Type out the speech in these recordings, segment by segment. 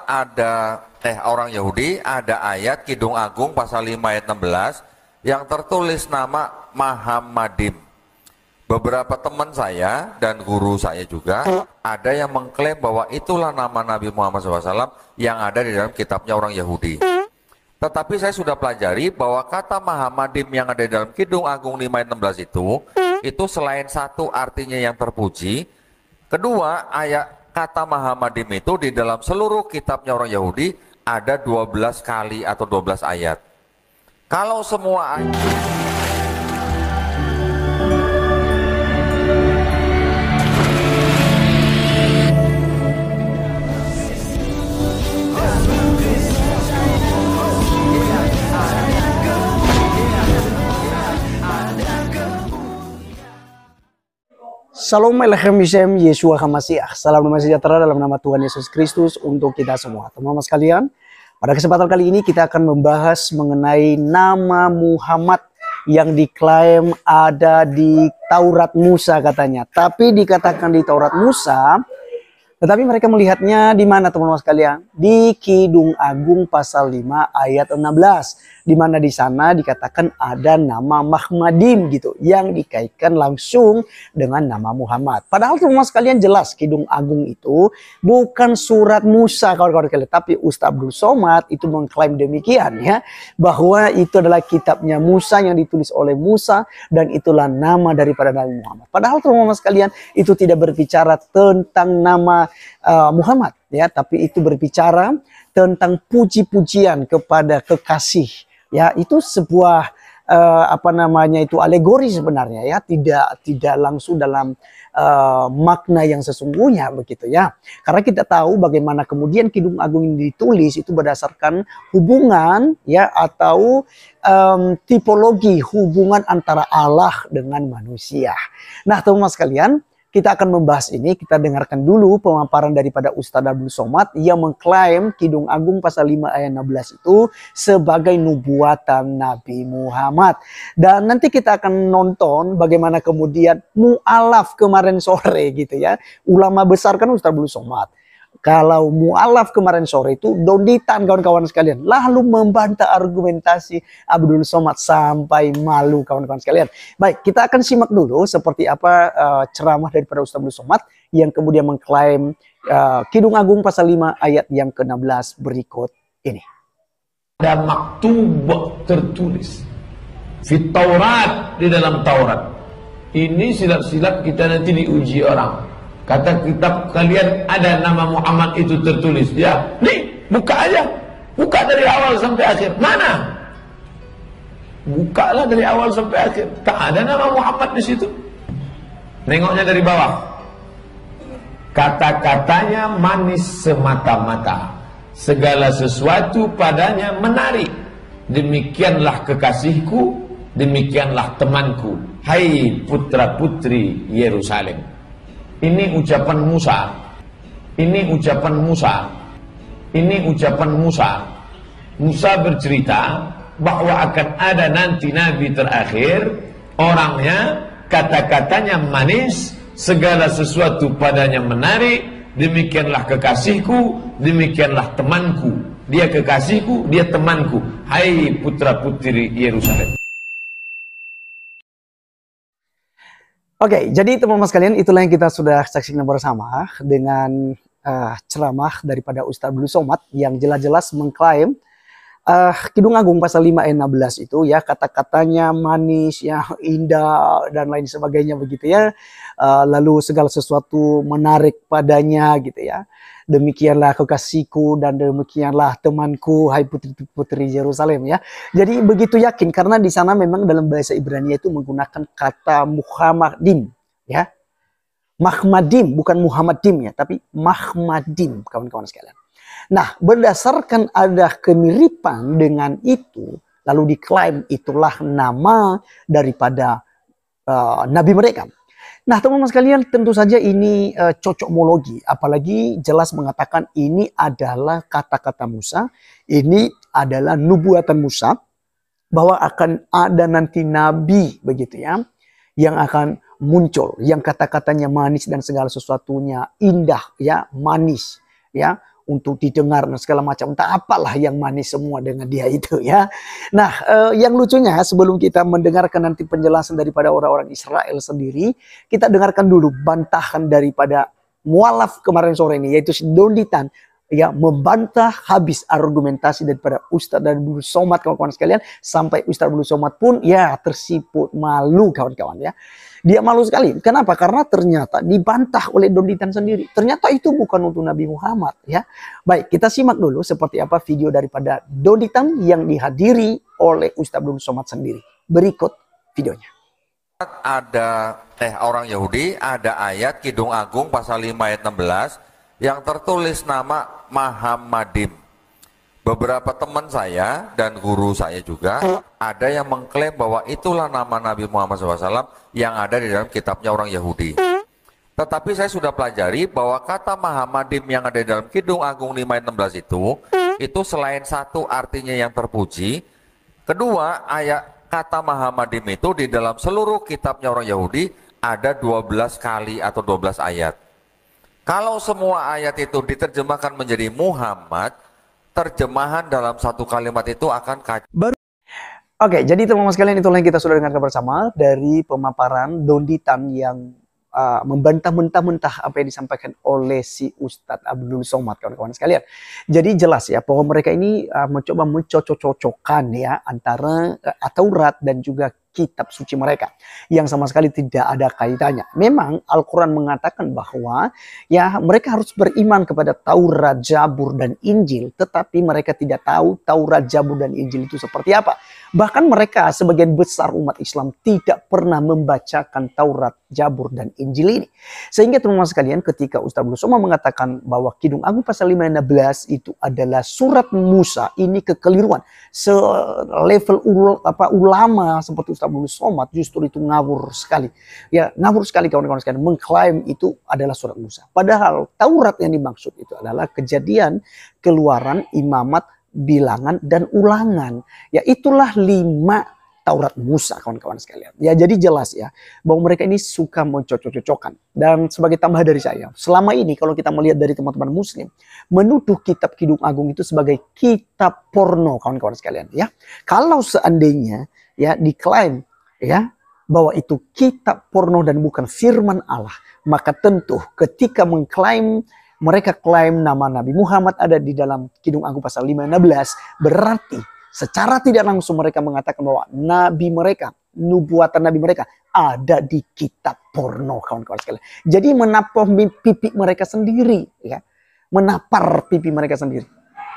Ada orang Yahudi, ada ayat Kidung Agung pasal 5 ayat 16 yang tertulis nama Muhammadim. Beberapa teman saya dan guru saya juga ada yang mengklaim bahwa itulah nama Nabi Muhammad SAW yang ada di dalam kitabnya orang Yahudi. Tetapi saya sudah pelajari bahwa kata Muhammadim yang ada di dalam Kidung Agung 5 ayat 16 itu selain satu artinya yang terpuji, kedua ayat kata Muhammadim itu di dalam seluruh kitabnya orang Yahudi ada 12 kali atau 12 ayat. Kalau semua ayat Shalom Elohim Yishem Yeshua HaMashiach. Salam damai sejahtera dalam nama Tuhan Yesus Kristus untuk kita semua. Teman-teman sekalian, pada kesempatan kali ini kita akan membahas mengenai nama Muhammad yang diklaim ada di Taurat Musa katanya. Tapi dikatakan di Taurat Musa, tetapi mereka melihatnya di mana teman-teman sekalian? Di Kidung Agung pasal 5 ayat 16. Di mana di sana dikatakan ada nama Muhammadim gitu yang dikaitkan langsung dengan nama Muhammad. Padahal teman-teman sekalian jelas Kidung Agung itu bukan surat Musa kawan-kawan sekalian, tapi Ustaz Abdul Somad itu mengklaim demikian ya, bahwa itu adalah kitabnya Musa yang ditulis oleh Musa dan itulah nama daripada Nabi Muhammad. Padahal teman-teman sekalian itu tidak berbicara tentang nama Muhammad ya, tapi itu berbicara tentang puji-pujian kepada kekasih. Ya, itu sebuah itu alegori sebenarnya ya, tidak langsung dalam makna yang sesungguhnya begitu ya. Karena kita tahu bagaimana kemudian Kidung Agung ini ditulis itu berdasarkan hubungan ya, atau tipologi hubungan antara Allah dengan manusia. Nah, teman-teman sekalian, kita akan membahas ini. Kita dengarkan dulu pemaparan daripada Ustaz Abdul Somad yang mengklaim Kidung Agung pasal 5 ayat 16 itu sebagai nubuatan Nabi Muhammad. Dan nanti kita akan nonton bagaimana kemudian mu'alaf kemarin sore gitu ya. Ulama besar kan Ustaz Abdul Somad. Kalau mu'alaf kemarin sore itu Donditan kawan-kawan sekalian. Lalu membantah argumentasi Abdul Somad sampai malu kawan-kawan sekalian. Baik, kita akan simak dulu seperti apa ceramah daripada Ustaz Abdul Somad yang kemudian mengklaim Kidung Agung pasal 5 ayat yang ke-16 berikut ini. Ada maktub tertulis di Taurat, di dalam Taurat. Ini silap-silap kita nanti diuji orang. Kata kitab kalian ada nama Muhammad itu tertulis. Ya, nih, buka aja. Buka dari awal sampai akhir. Mana? Bukalah dari awal sampai akhir. Tak ada nama Muhammad di situ. Nengoknya dari bawah. Kata-katanya manis semata-mata. Segala sesuatu padanya menarik. Demikianlah kekasihku, demikianlah temanku. Hai putra-putri Yerusalem. Ini ucapan Musa. Ini ucapan Musa. Ini ucapan Musa. Musa bercerita bahwa akan ada nanti nabi terakhir, orangnya kata-katanya manis, segala sesuatu padanya menarik, demikianlah kekasihku, demikianlah temanku. Dia kekasihku, dia temanku. Hai putra-putri Yerusalem. Oke, jadi teman-teman sekalian, itulah yang kita sudah saksikan bersama dengan ceramah daripada Ustaz Abdul Somad yang jelas-jelas mengklaim Kidung Agung pasal 5 ayat 16 itu ya, kata-katanya manis, ya indah dan lain sebagainya begitu ya. Lalu segala sesuatu menarik padanya gitu ya. Demikianlah kekasihku dan demikianlah temanku, hai putri-putri Yerusalem ya. Jadi begitu yakin karena di sana memang dalam bahasa Ibrani itu menggunakan kata Muhammadim ya. Muhammadim, bukan Muhammadim ya, tapi Muhammadim kawan-kawan sekalian. Nah, berdasarkan ada kemiripan dengan itu, lalu diklaim itulah nama daripada nabi mereka. Nah, teman-teman sekalian, tentu saja ini cocokmologi, apalagi jelas mengatakan ini adalah kata-kata Musa, ini adalah nubuatan Musa, bahwa akan ada nanti nabi begitu ya, yang akan muncul, yang kata-katanya manis dan segala sesuatunya indah ya, manis ya, untuk didengar dan segala macam. Entah apalah yang manis semua dengan dia itu ya. Nah, yang lucunya sebelum kita mendengarkan nanti penjelasan daripada orang-orang Israel sendiri, kita dengarkan dulu bantahan daripada mualaf kemarin sore ini, yaitu si Donditan, ya, membantah habis argumentasi daripada Ustadz dan Abdul Somad, kawan-kawan sekalian, sampai Ustadz Abdul Somad pun ya tersiput malu, kawan-kawan ya. Dia malu sekali. Kenapa? Karena ternyata dibantah oleh Donditan sendiri. Ternyata itu bukan untuk Nabi Muhammad ya. Baik, kita simak dulu seperti apa video daripada Donditan yang dihadiri oleh Ustadz Abdul Somad sendiri. Berikut videonya. Ada orang Yahudi, ada ayat Kidung Agung pasal 5 ayat 16 yang tertulis nama Muhammadim. Beberapa teman saya dan guru saya juga ada yang mengklaim bahwa itulah nama Nabi Muhammad SAW yang ada di dalam kitabnya orang Yahudi. Tetapi saya sudah pelajari bahwa kata Muhammadim yang ada di dalam Kidung Agung 5 ayat 16 itu selain satu artinya yang terpuji, kedua ayat kata Muhammadim itu di dalam seluruh kitabnya orang Yahudi ada 12 kali atau 12 ayat. Kalau semua ayat itu diterjemahkan menjadi Muhammad, terjemahan dalam satu kalimat itu akan kacau. Oke, jadi teman-teman sekalian, itulah yang kita sudah dengarkan bersama dari pemaparan Donditan yang membantah mentah-mentah apa yang disampaikan oleh si Ustadz Abdul Somad, kawan-kawan sekalian. Jadi jelas ya bahwa mereka ini mencoba mencocok-cocokkan ya antara Taurat dan juga kitab suci mereka yang sama sekali tidak ada kaitannya. Memang Al-Quran mengatakan bahwa ya mereka harus beriman kepada Taurat, Zabur, dan Injil, tetapi mereka tidak tahu Taurat, Zabur, dan Injil itu seperti apa. Bahkan mereka sebagian besar umat Islam tidak pernah membacakan Taurat, Zabur, dan Injil ini. Sehingga teman-teman sekalian, ketika Ustaz Abdul Somad mengatakan bahwa Kidung Agung pasal 5:16 itu adalah surat Musa, ini kekeliruan. Selevel ulama seperti Ustaz Abdul Somad justru itu ngawur sekali. Ya, ngawur sekali kawan-kawan sekalian, mengklaim itu adalah surat Musa. Padahal Taurat yang dimaksud itu adalah Kejadian, Keluaran, Imamat, Bilangan, dan Ulangan. Ya, itulah 5 Taurat Musa, kawan-kawan sekalian. Ya, jadi jelas ya bahwa mereka ini suka mencocok-cocokkan. Dan sebagai tambah dari saya, selama ini kalau kita melihat dari teman-teman Muslim, menuduh kitab Kidung Agung itu sebagai kitab porno, kawan-kawan sekalian. Ya, kalau seandainya ya diklaim ya bahwa itu kitab porno dan bukan firman Allah, maka tentu ketika mengklaim, mereka klaim nama Nabi Muhammad ada di dalam Kidung Agung pasal 5:16, berarti secara tidak langsung mereka mengatakan bahwa nabi mereka, nubuatan nabi mereka ada di kitab porno, kawan-kawan sekalian. Jadi menapar pipi mereka sendiri, ya, menapar pipi mereka sendiri,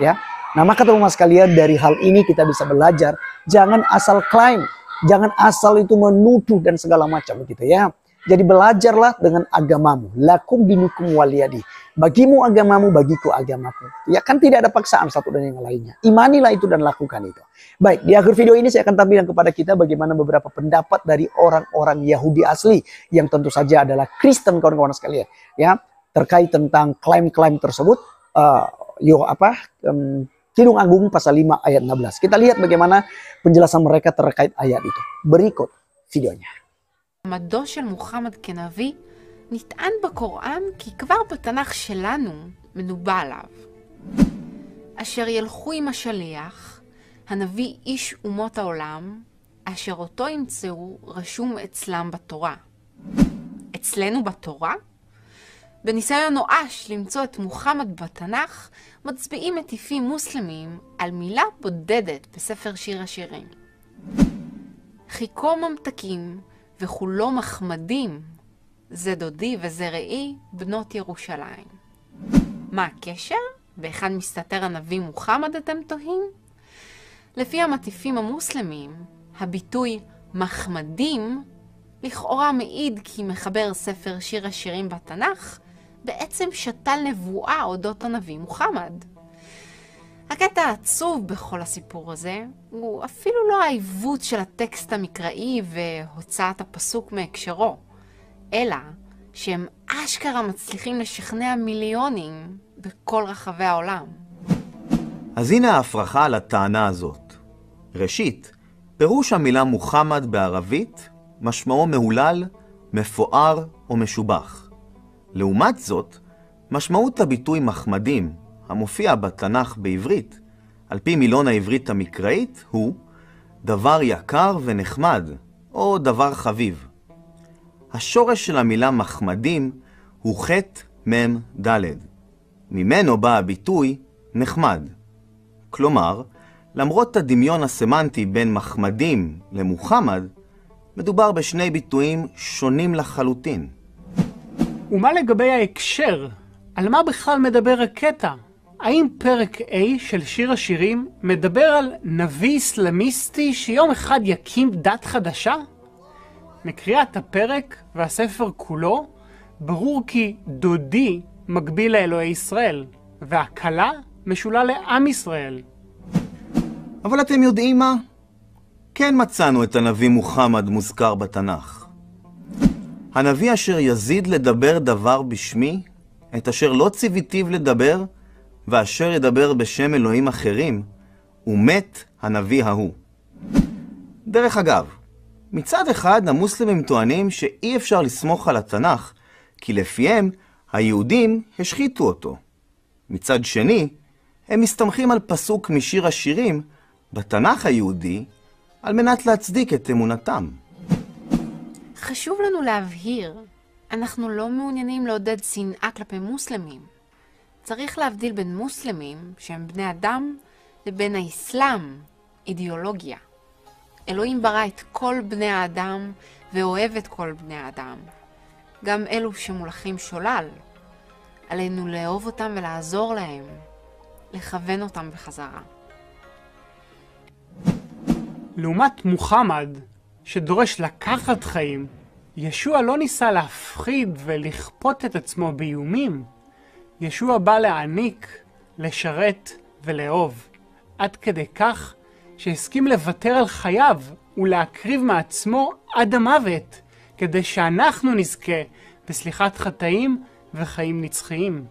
ya. Nah, maka teman-teman sekalian, dari hal ini kita bisa belajar, jangan asal klaim, jangan asal itu menuduh dan segala macam gitu ya. Jadi belajarlah dengan agamamu. Lakum dinukum waliyadi. Bagimu agamamu, bagiku agamaku. Ya kan tidak ada paksaan satu dan yang lainnya. Imanilah itu dan lakukan itu. Baik, di akhir video ini saya akan tampilkan kepada kita bagaimana beberapa pendapat dari orang-orang Yahudi asli yang tentu saja adalah Kristen, kawan-kawan sekalian. Ya, terkait tentang klaim-klaim tersebut. Kidung Agung pasal 5 ayat 16. Kita lihat bagaimana penjelasan mereka terkait ayat itu. Berikut videonya. מעמדו של מוחמד כנביא נטען בקוראן כי כבר בתנ"ך שלנו מנובא עליו. אשר ילכו עם השליח, הנביא איש אומות העולם, אשר אותו ימצאו רשום אצלם בתורה. אצלנו בתורה? בניסיון נואש למצוא את מוחמד בתנ"ך, מצביעים מטיפים מוסלמים על מילה בודדת בספר שיר השירים. חיכו ממתקים וכולו מחמדים, זה דודי וזה ראי, בנות ירושלים. מה הקשר? והיכן מסתתר הנביא מוחמד, אתם תוהים? לפי המטיפים המוסלמים, הביטוי מחמדים לכאורה מעיד כי מחבר ספר שיר השירים בתנ"ך בעצם שתל נבואה אודות הנביא מוחמד. הקטע העצוב בכל הסיפור הזה הוא אפילו לא העיוות של הטקסט המקראי והוצאת הפסוק מהקשרו, אלא שהם אשכרה מצליחים לשכנע מיליונים בכל רחבי העולם. אז הנה ההפרחה על הטענה הזאת. ראשית, פירוש המילה מוחמד בערבית משמעו מהולל, מפואר או משובח. לעומת זאת, משמעות הביטוי מחמדים, המופיע בתנ"ך בעברית, על פי מילון העברית המקראית, הוא דבר יקר ונחמד, או דבר חביב. השורש של המילה מחמדים הוא חטא מם ד'. ממנו בא הביטוי נחמד. כלומר, למרות הדמיון הסמנטי בין מחמדים למוחמד, מדובר בשני ביטויים שונים לחלוטין. ומה לגבי ההקשר? על מה בכלל מדבר הקטע? האם פרק A של שיר השירים מדבר על נביא אסלאמיסטי שיום אחד יקים דת חדשה? מקריאת הפרק והספר כולו, ברור כי דודי מקביל לאלוהי ישראל, והכלה משולה לעם ישראל. אבל אתם יודעים מה? כן מצאנו את הנביא מוחמד מוזכר בתנ"ך. הנביא אשר יזיד לדבר דבר בשמי, את אשר לא ציוויתיו לדבר, ואשר ידבר בשם אלוהים אחרים, ומת הנביא ההוא. דרך אגב, מצד אחד המוסלמים טוענים שאי אפשר לסמוך על התנ"ך, כי לפיהם היהודים השחיתו אותו. מצד שני, הם מסתמכים על פסוק משיר השירים בתנ"ך היהודי, על מנת להצדיק את אמונתם. חשוב לנו להבהיר, אנחנו לא מעוניינים לעודד שנאה כלפי מוסלמים. צריך להבדיל בין מוסלמים, שהם בני אדם, לבין האסלאם, אידיאולוגיה. אלוהים ברא את כל בני האדם ואוהב את כל בני האדם. גם אלו שמולכים שולל. עלינו לאהוב אותם ולעזור להם, לכוון אותם בחזרה. לעומת מוחמד, שדורש לקחת חיים, ישוע לא ניסה להפחיד ולכפות את עצמו באיומים. ישוע בא להעניק, לשרת ולאהוב, עד כדי כך שהסכים לוותר על חייו ולהקריב מעצמו עד המוות, כדי שאנחנו נזכה בסליחת חטאים וחיים נצחיים.